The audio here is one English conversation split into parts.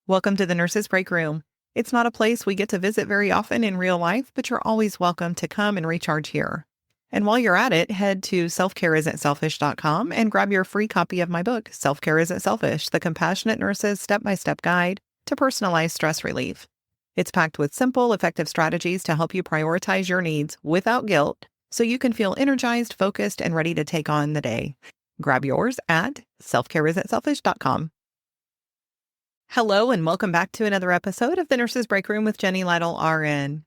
Welcome to the Nurses Breakroom. It's not a place we get to visit very often in real life, but you're always welcome to come and recharge here. And while you're at it, head to selfcareisn'tselfish.com and grab your free copy of my book, Self-Care Isn't Selfish, The Compassionate Nurse's Step-by-Step Guide to Personalized Stress Relief. It's packed with simple, effective strategies to help you prioritize your needs without guilt so you can feel energized, focused, and ready to take on the day. Grab yours at selfcareisn'tselfish.com. Hello, and welcome back to another episode of the Nurses Breakroom with Jenny Lytle, RN.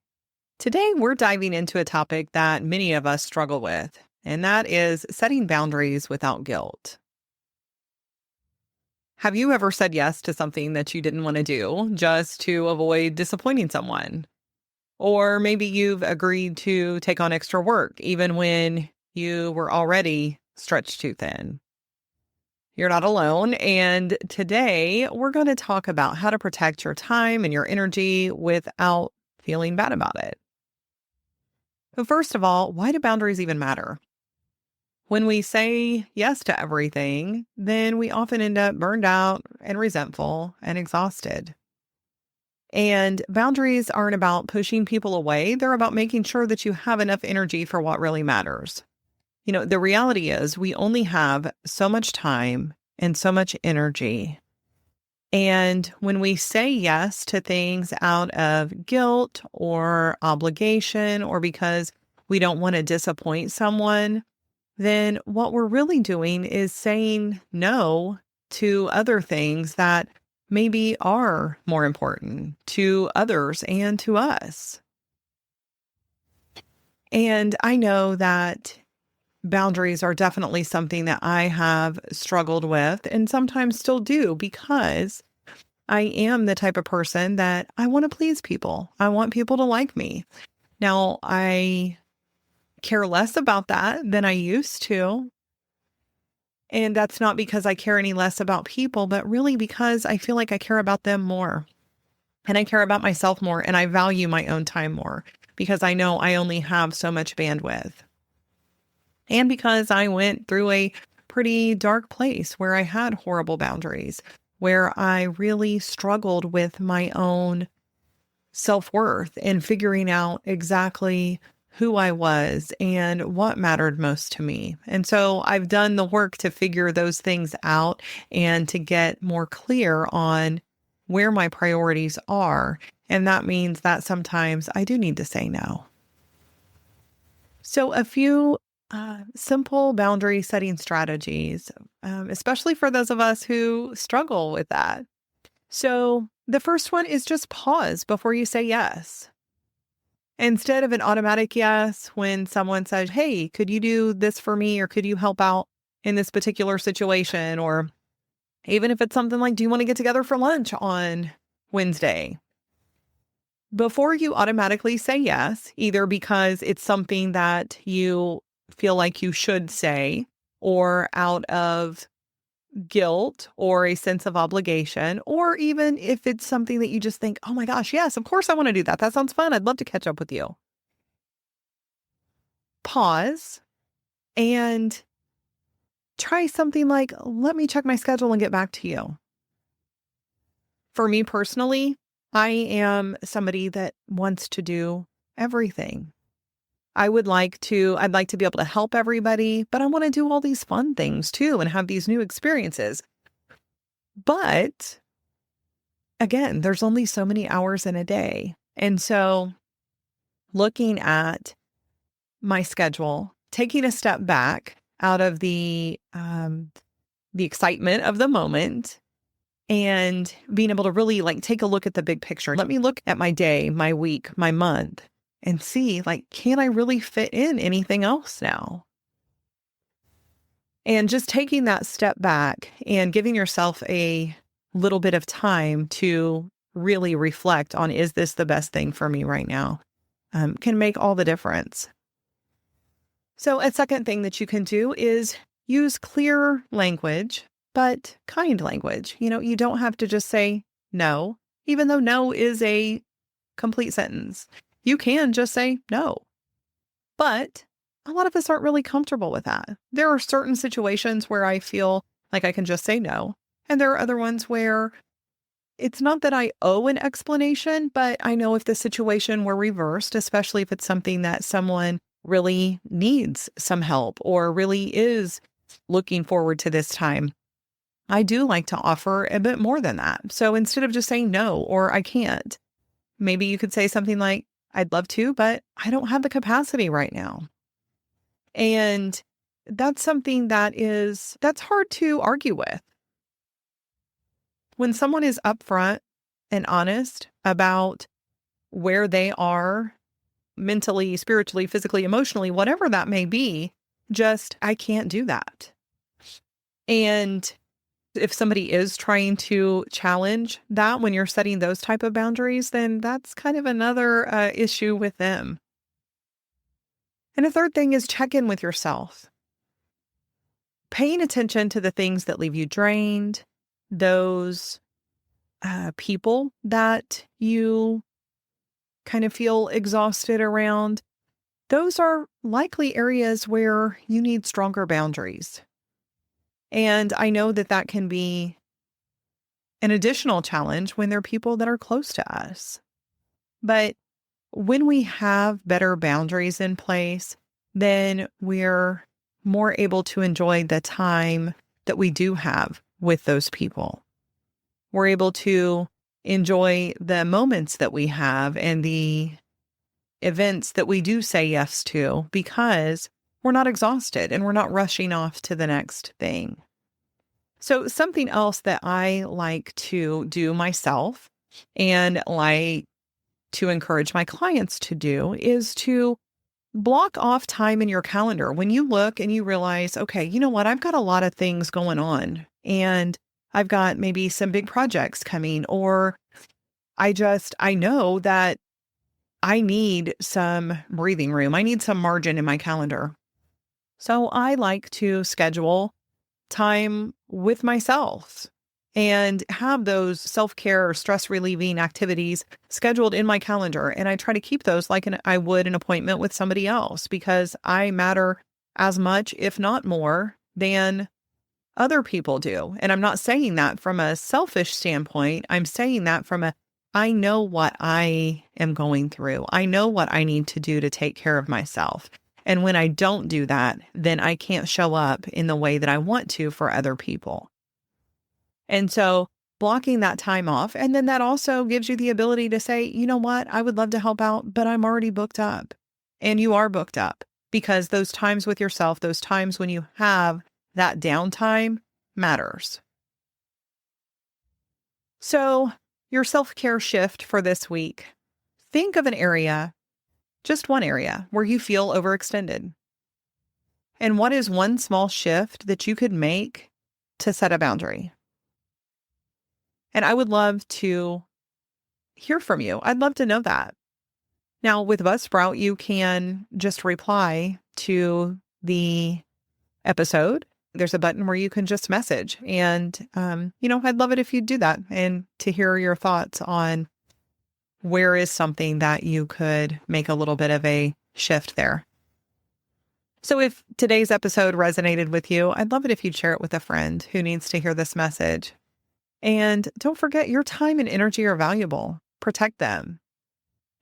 Today, we're diving into a topic that many of us struggle with, and that is setting boundaries without guilt. Have you ever said yes to something that you didn't want to do just to avoid disappointing someone? Or maybe you've agreed to take on extra work even when you were already stretched too thin. You're not alone, and today we're going to talk about how to protect your time and your energy without feeling bad about it. But first of all, why do boundaries even matter? When we say yes to everything, then we often end up burned out and resentful and exhausted. And boundaries aren't about pushing people away. They're about making sure that you have enough energy for what really matters. The reality is we only have so much time and so much energy. And when we say yes to things out of guilt or obligation or because we don't want to disappoint someone, then what we're really doing is saying no to other things that maybe are more important to others and to us. And I know that boundaries are definitely something that I have struggled with and sometimes still do because I am the type of person that I want to please people. I want people to like me. Now, I care less about that than I used to. And that's not because I care any less about people, but really because I feel like I care about them more. And I care about myself more and I value my own time more because I know I only have so much bandwidth. And because I went through a pretty dark place where I had horrible boundaries, where I really struggled with my own self-worth and figuring out exactly who I was and what mattered most to me. And so I've done the work to figure those things out and to get more clear on where my priorities are. And that means that sometimes I do need to say no. So a few simple boundary setting strategies, especially for those of us who struggle with that. So the first one is just pause before you say yes. Instead of an automatic yes, when someone says, hey, could you do this for me? Or could you help out in this particular situation? Or even if it's something like, do you want to get together for lunch on Wednesday? Before you automatically say yes, either because it's something that you feel like you should say, or out of guilt or a sense of obligation, or even if it's something that you just think, oh my gosh, yes, of course I want to do that. That sounds fun. I'd love to catch up with you. Pause and try something like, let me check my schedule and get back to you. For me personally, I am somebody that wants to do everything. I'd like to be able to help everybody, but I want to do all these fun things too and have these new experiences. But again, there's only so many hours in a day. And so looking at my schedule, taking a step back out of the excitement of the moment and being able to really take a look at the big picture. Let me look at my day, my week, my month, and see, can I really fit in anything else now? And just taking that step back and giving yourself a little bit of time to really reflect on, is this the best thing for me right now? Can make all the difference. So a second thing that you can do is use clear language, but kind language. You don't have to just say no, even though no is a complete sentence. You can just say no. But a lot of us aren't really comfortable with that. There are certain situations where I feel like I can just say no. And there are other ones where it's not that I owe an explanation, but I know if the situation were reversed, especially if it's something that someone really needs some help or really is looking forward to this time, I do like to offer a bit more than that. So instead of just saying no or I can't, maybe you could say something like, I'd love to, but I don't have the capacity right now. And that's something that's hard to argue with. When someone is upfront and honest about where they are mentally, spiritually, physically, emotionally, whatever that may be, just, I can't do that. And if somebody is trying to challenge that when you're setting those type of boundaries, then that's kind of another issue with them. And a third thing is check in with yourself. Paying attention to the things that leave you drained, those people that you kind of feel exhausted around, those are likely areas where you need stronger boundaries. And I know that that can be an additional challenge when there are people that are close to us. But when we have better boundaries in place, then we're more able to enjoy the time that we do have with those people. We're able to enjoy the moments that we have and the events that we do say yes to because we're not exhausted and we're not rushing off to the next thing. So something else that I like to do myself and like to encourage my clients to do is to block off time in your calendar. When you look and you realize, okay, you know what? I've got a lot of things going on and I've got maybe some big projects coming, or I know that I need some breathing room. I need some margin in my calendar. So I like to schedule time with myself and have those self-care or stress relieving activities scheduled in my calendar. And I try to keep those like I would an appointment with somebody else because I matter as much, if not more, than other people do. And I'm not saying that from a selfish standpoint. I'm saying that from I know what I am going through. I know what I need to do to take care of myself. And when I don't do that, then I can't show up in the way that I want to for other people. And so blocking that time off, and then that also gives you the ability to say, you know what, I would love to help out, but I'm already booked up. And you are booked up because those times with yourself, those times when you have that downtime matters. So your self-care shift for this week, think of an area, just one area where you feel overextended. And what is one small shift that you could make to set a boundary? And I would love to hear from you. I'd love to know that. Now, with Buzzsprout, you can just reply to the episode. There's a button where you can just message. And, I'd love it if you'd do that and to hear your thoughts on where is something that you could make a little bit of a shift there. So if today's episode resonated with you, I'd love it if you'd share it with a friend who needs to hear this message. And don't forget, your time and energy are valuable. Protect them.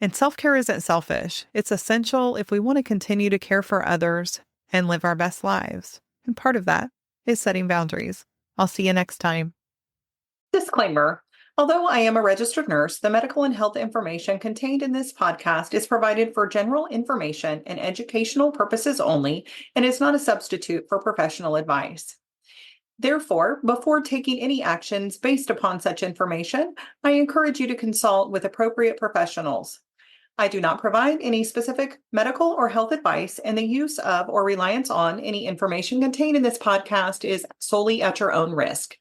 And self-care isn't selfish. It's essential if we want to continue to care for others and live our best lives. And part of that is setting boundaries. I'll see you next time. Disclaimer. Although I am a registered nurse, the medical and health information contained in this podcast is provided for general information and educational purposes only and is not a substitute for professional advice. Therefore, before taking any actions based upon such information, I encourage you to consult with appropriate professionals. I do not provide any specific medical or health advice, and the use of or reliance on any information contained in this podcast is solely at your own risk.